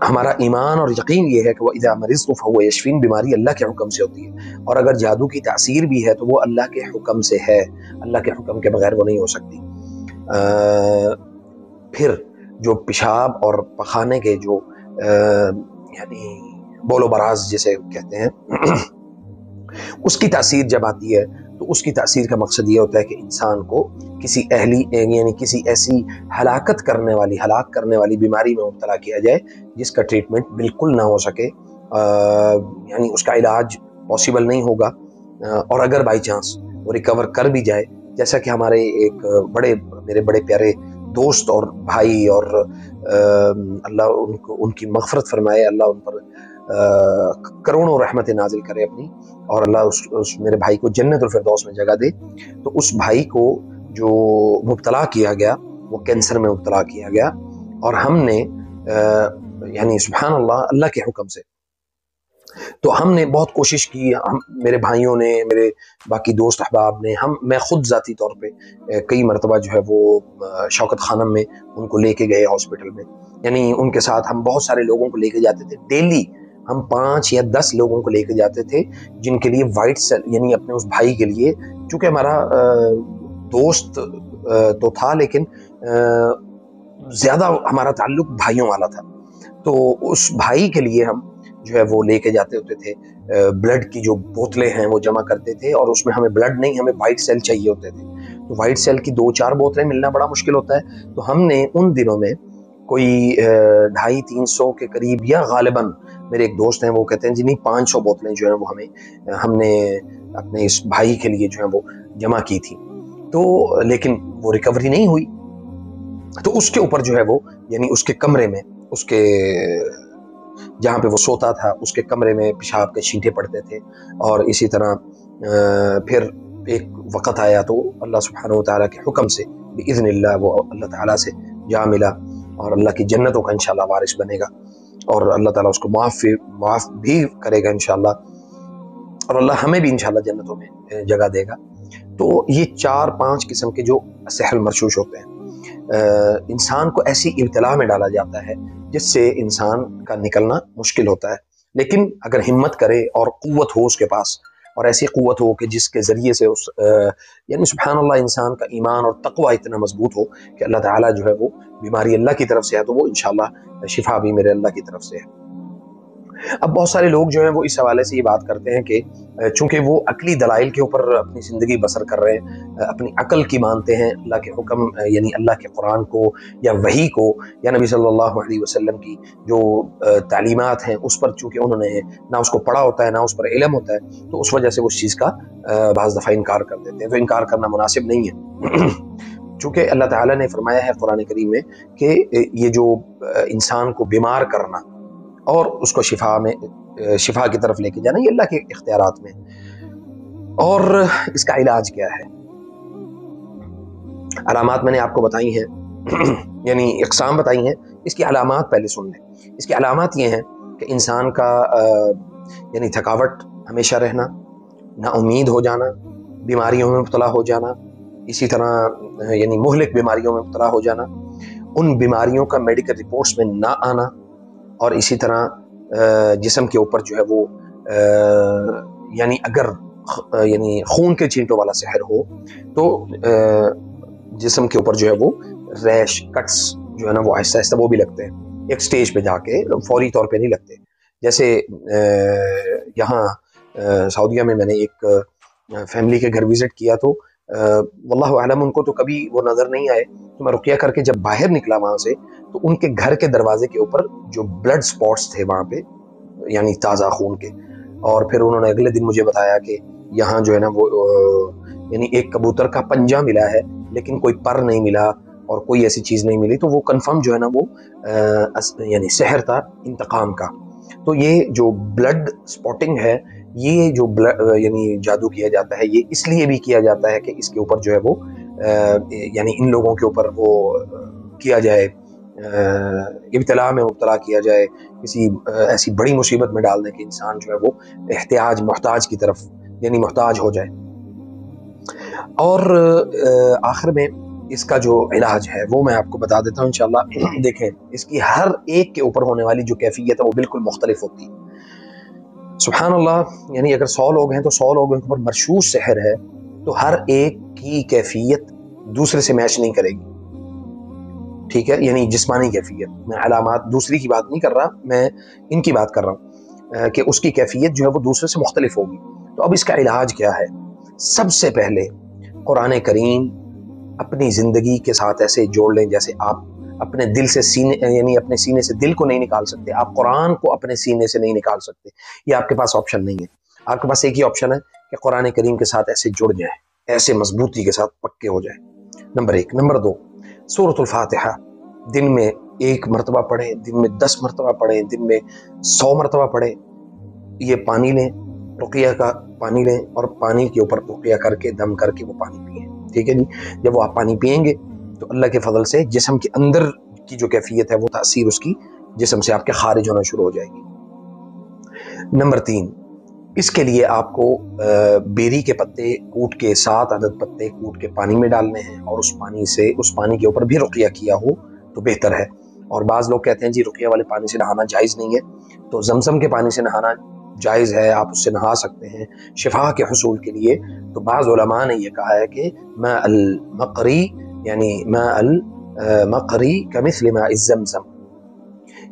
ہمارا ایمان اور یقین یہ ہے کہ وہ اذا مرضت فهو یشفین، بیماری اللہ کے حکم سے ہوتی ہے، اور اگر جادو کی تاثیر بھی ہے تو وہ اللہ کے حکم سے ہے، اللہ کے حکم کے بغیر وہ نہیں ہو سکتی۔ پھر جو پیشاب اور پخانے کے جو یعنی بول و براز جسے کہتے ہیں اس کی تاثیر جب آتی ہے تو اس کی تاثیر کا مقصد یہ ہوتا ہے کہ انسان کو کسی یعنی کسی ایسی ہلاک کرنے والی بیماری میں مبتلا کیا جائے جس کا ٹریٹمنٹ بالکل نہ ہو سکے، یعنی اس کا علاج پاسبل نہیں ہوگا، اور اگر بائی چانس وہ ریکور کر بھی جائے، جیسا کہ ہمارے ایک میرے بڑے پیارے دوست اور بھائی، اور اللہ ان کی مغفرت فرمائے، اللہ ان پر کروڑوں رحمت نازل کرے اپنی، اور اللہ اس میرے بھائی کو جنت الفردوس میں جگہ دے۔ تو اس بھائی کو جو مبتلا کیا گیا وہ کینسر میں مبتلا کیا گیا، اور ہم نے یعنی سبحان اللہ کے حکم سے تو ہم نے بہت کوشش کی، میرے بھائیوں نے، میرے باقی دوست احباب نے، میں خود ذاتی طور پہ کئی مرتبہ جو ہے وہ شوکت خانم میں ان کو لے کے گئے ہاسپٹل میں، یعنی ان کے ساتھ ہم بہت سارے لوگوں کو لے کے جاتے تھے، ڈیلی ہم 5 یا 10 لوگوں کو لے کے جاتے تھے جن کے لیے وائٹ سیل، یعنی اپنے اس بھائی کے لیے، چونکہ ہمارا دوست تو تھا لیکن زیادہ ہمارا تعلق بھائیوں والا تھا، تو اس بھائی کے لیے ہم جو ہے وہ لے کے جاتے ہوتے تھے، بلڈ کی جو بوتلیں ہیں وہ جمع کرتے تھے، اور اس میں ہمیں بلڈ نہیں، ہمیں وائٹ سیل چاہیے ہوتے تھے، تو وائٹ سیل کی 2-4 بوتلیں ملنا بڑا مشکل ہوتا ہے، تو ہم نے ان دنوں میں کوئی 250-300 کے قریب، یا غالباً میرے ایک دوست ہیں وہ کہتے ہیں جی نہیں 500 بوتلیں جو ہیں وہ ہم نے اپنے اس بھائی کے لیے جو ہے وہ جمع کی تھی، تو لیکن وہ ریکوری نہیں ہوئی، تو اس کے اوپر جو ہے وہ یعنی اس کے کمرے میں، اس کے جہاں پہ وہ سوتا تھا اس کے کمرے میں پیشاب کے چھینٹے پڑتے تھے، اور اسی طرح پھر ایک وقت آیا تو اللہ سبحانہ و تعالیٰ کے حکم سے بإذن اللہ وہ اللہ تعالیٰ سے جا ملا، اور اللہ کی جنتوں کا انشاءاللہ وارث بنے گا، اور اللہ تعالیٰ اس کو معاف بھی کرے گا انشاءاللہ، اور اللہ ہمیں بھی انشاءاللہ جنتوں میں جگہ دے گا۔ تو یہ 4-5 قسم کے جو سحر مرشوش ہوتے ہیں، انسان کو ایسی ابتلا میں ڈالا جاتا ہے جس سے انسان کا نکلنا مشکل ہوتا ہے، لیکن اگر ہمت کرے اور قوت ہو اس کے پاس، اور ایسی قوت ہو کہ جس کے ذریعے سے یعنی سبحان اللہ انسان کا ایمان اور تقوی اتنا مضبوط ہو کہ اللہ تعالیٰ جو ہے وہ بیماری اللہ کی طرف سے ہے تو وہ انشاءاللہ شفا بھی میرے اللہ کی طرف سے ہے۔ اب بہت سارے لوگ جو ہیں وہ اس حوالے سے یہ بات کرتے ہیں کہ چونکہ وہ عقلی دلائل کے اوپر اپنی زندگی بسر کر رہے ہیں، اپنی عقل کی مانتے ہیں، اللہ کے حکم یعنی اللہ کے قرآن کو یا وحی کو یا نبی صلی اللہ علیہ وسلم کی جو تعلیمات ہیں اس پر چونکہ انہوں نے نہ اس کو پڑھا ہوتا ہے نہ اس پر علم ہوتا ہے، تو اس وجہ سے اس چیز کا بعض دفعہ انکار کر دیتے ہیں، تو انکار کرنا مناسب نہیں ہے چونکہ اللہ تعالیٰ نے فرمایا ہے قرآن کریم میں کہ یہ جو انسان کو بیمار کرنا اور اس کو شفا کی طرف لے کے جانا یہ اللہ کے اختیارات میں، اور اس کا علاج کیا ہے؟ علامات میں نے آپ کو بتائی ہیں یعنی اقسام بتائی ہیں، اس کی علامات پہلے سن لیں۔ اس کی علامات یہ ہیں کہ انسان کا یعنی تھکاوٹ ہمیشہ رہنا، نا امید ہو جانا، بیماریوں میں مبتلا ہو جانا، اسی طرح یعنی مہلک بیماریوں میں مبتلا ہو جانا، ان بیماریوں کا میڈیکل رپورٹس میں نہ آنا، اور اسی طرح جسم کے اوپر جو ہے وہ یعنی اگر یعنی خون کے چینٹوں والا سحر ہو تو جسم کے اوپر جو ہے وہ ریش کٹس جو ہے نا وہ آہستہ آہستہ وہ بھی لگتے ہیں، ایک سٹیج پہ جا کے فوری طور پہ نہیں لگتے۔ جیسے یہاں سعودیہ میں نے ایک فیملی کے گھر وزٹ کیا تو واللہ اعلم ان کو تو کبھی وہ نظر نہیں آئے، تو میں رقیہ کر کے جب باہر نکلا وہاں سے تو ان کے گھر کے دروازے کے اوپر جو بلڈ سپاٹس تھے وہاں پہ یعنی تازہ خون کے، اور پھر انہوں نے اگلے دن مجھے بتایا کہ یہاں جو ہے نا وہ یعنی ایک کبوتر کا پنجہ ملا ہے لیکن کوئی پر نہیں ملا اور کوئی ایسی چیز نہیں ملی، تو وہ کنفرم جو ہے نا وہ یعنی سحر تھا انتقام کا۔ تو یہ جو بلڈ سپاٹنگ ہے یہ جو یعنی جادو کیا جاتا ہے یہ اس لیے بھی کیا جاتا ہے کہ اس کے اوپر جو ہے وہ یعنی ان لوگوں کے اوپر وہ کیا جائے، ابتلا میں مبتلا کیا جائے، کسی ایسی بڑی مصیبت میں ڈال دیں کہ انسان جو ہے وہ محتاج کی طرف یعنی محتاج ہو جائے۔ اور آخر میں اس کا جو علاج ہے وہ میں آپ کو بتا دیتا ہوں انشاءاللہ۔ دیکھیں، اس کی ہر ایک کے اوپر ہونے والی جو کیفیت ہے وہ بالکل مختلف ہوتی ہے۔ سبحان اللہ، یعنی اگر 100 لوگ ہیں تو 100 لوگوں کے اوپر مرشوش سحر ہے تو ہر ایک کی کیفیت دوسرے سے میچ نہیں کرے گی، ٹھیک ہے؟ یعنی جسمانی کیفیت، میں علامات دوسری کی بات نہیں کر رہا، میں ان کی بات کر رہا ہوں کہ اس کی کیفیت جو ہے وہ دوسرے سے مختلف ہوگی۔ تو اب اس کا علاج کیا ہے؟ سب سے پہلے قرآن کریم اپنی زندگی کے ساتھ ایسے جوڑ لیں جیسے آپ اپنے دل سے سینے، یعنی اپنے سینے سے دل کو نہیں نکال سکتے، آپ قرآن کو اپنے سینے سے نہیں نکال سکتے، یہ آپ کے پاس آپشن نہیں ہے۔ آپ کے پاس ایک ہی آپشن ہے کہ قرآن کریم کے ساتھ ایسے جڑ جائیں، ایسے مضبوطی کے ساتھ پکے ہو جائیں، نمبر 1۔ نمبر 2، سورۃ الفاتحہ دن میں 1 مرتبہ پڑھیں، دن میں 10 مرتبہ پڑھیں، دن میں 100 مرتبہ پڑھیں۔ یہ پانی لیں، رقیہ کا پانی لیں، اور پانی کے اوپر رقیہ کر کے دم کر کے وہ پانی پئیں، ٹھیک ہے جی؟ جب وہ آپ پانی پئیں گے تو اللہ کے فضل سے جسم کے اندر کی جو کیفیت ہے وہ تاثیر اس کی جسم سے آپ کے خارج ہونا شروع ہو جائے گی۔ نمبر 3، اس کے لیے آپ کو بیری کے پتے کوٹ کے 7 عدد پتے کوٹ کے پانی میں ڈالنے ہیں، اور اس پانی کے اوپر بھی رقیہ کیا ہو تو بہتر ہے۔ اور بعض لوگ کہتے ہیں جی رقیہ والے پانی سے نہانا جائز نہیں ہے، تو زمزم کے پانی سے نہانا جائز ہے، آپ اس سے نہا سکتے ہیں شفا کے حصول کے لیے۔ تو بعض علماء نے یہ کہا ہے کہ ماء المقری، یعنی ماء المقری کمثل ماء الزمزم،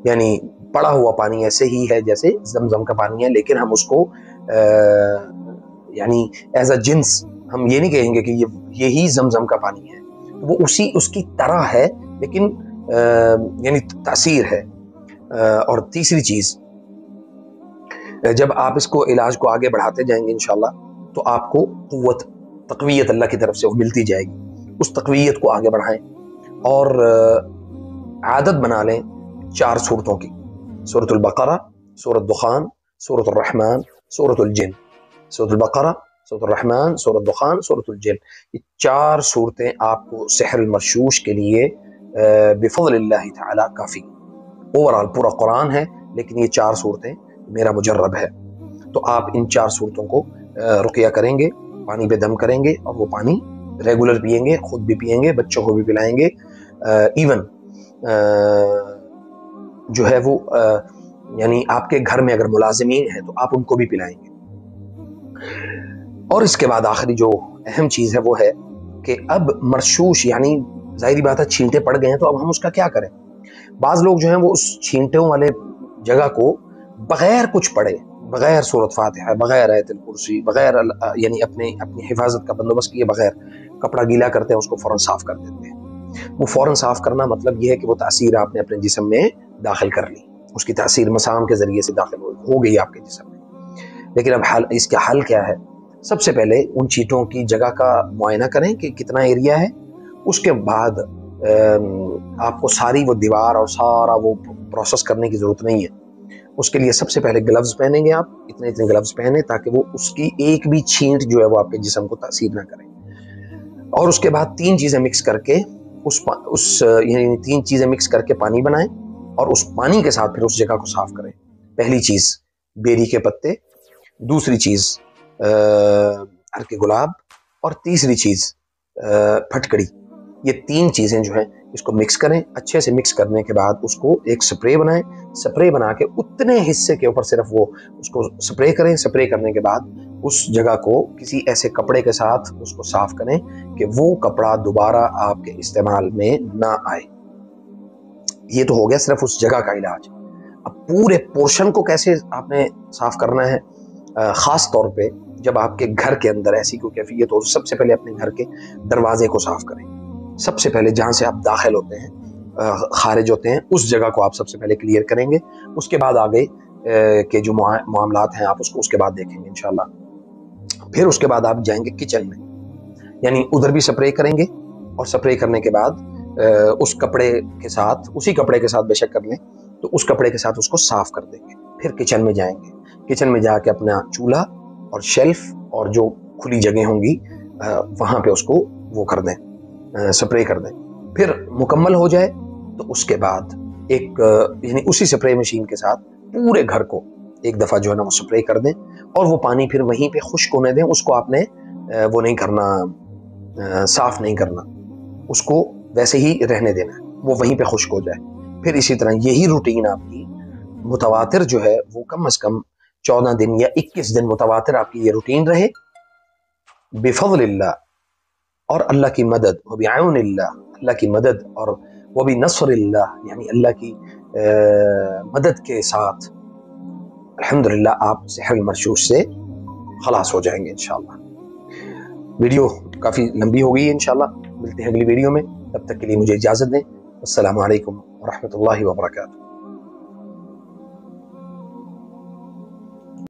یعنی پڑا ہوا پانی ایسے ہی ہے جیسے زمزم کا پانی ہے، لیکن ہم اس کو یعنی ایز اے جنس ہم یہ نہیں کہیں گے کہ یہی زمزم کا پانی ہے، وہ اس کی طرح ہے، لیکن یعنی تاثیر ہے۔ اور تیسری چیز، جب آپ اس کو علاج کو آگے بڑھاتے جائیں گے انشاءاللہ تو آپ کو تقویت اللہ کی طرف سے وہ ملتی جائے گی، اس تقویت کو آگے بڑھائیں اور عادت بنا لیں 4 صورتوں کی: سورۃ البقرہ، سورۃ دخان، سورۃ الرحمن، سورۃ الجن۔ سورۃ البقرہ، سورۃ الرحمن، سورۃ دخان، سورۃ الجن، یہ 4 صورتیں آپ کو سحر المرشوش کے لیے بفضل اللہ تعالی کافی۔ اوورال پورا قرآن ہے لیکن یہ 4 صورتیں میرا مجرب ہے۔ تو آپ ان 4 صورتوں کو رقیہ کریں گے، پانی پہ دم کریں گے، اور وہ پانی ریگولر پئیں گے، خود بھی پئیں گے، بچوں کو بھی پلائیں گے، ایون جو ہے وہ یعنی آپ کے گھر میں اگر ملازمین ہیں تو آپ ان کو بھی پلائیں گے۔ اور اس کے بعد آخری جو اہم چیز ہے وہ ہے کہ اب مرشوش، یعنی ظاہری بات ہے چھینٹے پڑ گئے ہیں تو اب ہم اس کا کیا کریں؟ بعض لوگ جو ہیں وہ اس چھینٹوں والے جگہ کو بغیر کچھ پڑھے، بغیر سورۃ فاتحہ، بغیر آیت الکرسی، بغیر یعنی اپنی حفاظت کا بندوبست کیے بغیر کپڑا گیلا کرتے ہیں، اس کو فوراً صاف کر دیتے ہیں۔ وہ فوراً صاف کرنا مطلب یہ ہے کہ وہ تاثیر آپ نے اپنے جسم میں داخل کر لی، اس کی تاثیر مسام کے ذریعے سے داخل ہو گئی آپ کے جسم میں۔ لیکن اب اس کا حل کیا ہے؟ سب سے پہلے ان چیٹوں کی جگہ کا معائنہ کریں کہ کتنا ایریا ہے، اس کے بعد آپ کو ساری وہ دیوار اور سارا وہ پروسیس کرنے کی ضرورت نہیں ہے۔ اس کے لیے سب سے پہلے گلوز پہنیں گے، آپ اتنے گلوز پہنیں تاکہ وہ اس کی ایک بھی چھینٹ جو ہے وہ آپ کے جسم کو تاثیر نہ کرے۔ اور اس کے بعد 3 چیزیں مکس کر کے یعنی 3 چیزیں مکس کر کے پانی بنائیں، اور اس پانی کے ساتھ پھر اس جگہ کو صاف کریں۔ پہلی چیز بیری کے پتے، دوسری چیز عرق گلاب، اور تیسری چیز پھٹکڑی۔ یہ 3 چیزیں جو ہیں اس کو مکس کریں، اچھے سے مکس کرنے کے بعد اس کو ایک سپرے بنائیں، سپرے بنا کے اتنے حصے کے اوپر صرف وہ اس کو سپرے کریں۔ سپرے کرنے کے بعد اس جگہ کو کسی ایسے کپڑے کے ساتھ اس کو صاف کریں کہ وہ کپڑا دوبارہ آپ کے استعمال میں نہ آئے۔ یہ تو ہو گیا صرف اس جگہ کا علاج۔ اب پورے پورشن کو کیسے آپ نے صاف کرنا ہے؟ خاص طور پہ جب آپ کے گھر کے اندر ایسی کوئی کیفیت ہو، سب سے پہلے اپنے گھر کے دروازے کو صاف کریں۔ سب سے پہلے جہاں سے آپ داخل ہوتے ہیں، خارج ہوتے ہیں، اس جگہ کو آپ سب سے پہلے کلیئر کریں گے۔ اس کے بعد آگے کے جو معاملات ہیں آپ اس کے بعد دیکھیں گے انشاءاللہ۔ پھر اس کے بعد آپ جائیں گے کچن میں، یعنی ادھر بھی سپرے کریں گے، اور سپرے کرنے کے بعد اس کپڑے کے ساتھ، اسی کپڑے کے ساتھ بے شک کر لیں تو اس کپڑے کے ساتھ اس کو صاف کر دیں گے۔ پھر کچن میں جائیں گے، کچن میں جا کے اپنا چولہا اور شیلف اور جو کھلی جگہ ہوں گی وہاں پہ اس کو وہ کر دیں، سپرے کر دیں۔ پھر مکمل ہو جائے تو اس کے بعد ایک یعنی اسی سپرے مشین کے ساتھ پورے گھر کو ایک دفعہ جو ہے نا وہ سپرے کر دیں، اور وہ پانی پھر وہیں پہ خشک ہونے دیں، اس کو آپ نے وہ نہیں کرنا، صاف نہیں کرنا۔ اس کو ویسے ہی رہنے دینا ہے، وہ وہیں پہ خشک ہو جائے. پھر اسی طرح یہی روٹین آپ کی متواتر جو ہے وہ کم از کم 14 دن یا 21 دن متواتر آپ کی یہ روٹین رہے بفضل اللہ اور اللہ کی مدد، وبعون اللہ، اللہ کی مدد، اور وبنصر اللہ، یعنی اللہ کی مدد کے ساتھ الحمدللہ آپ سحر المرشوش سے خلاص ہو جائیں گے انشاءاللہ. ویڈیو کافی لمبی ہو گئی ہے انشاءاللہ، ملتے ہیں اگلی ویڈیو میں، تب تک کے لیے مجھے اجازت دیں. السلام علیکم ورحمۃ اللہ وبرکاتہ.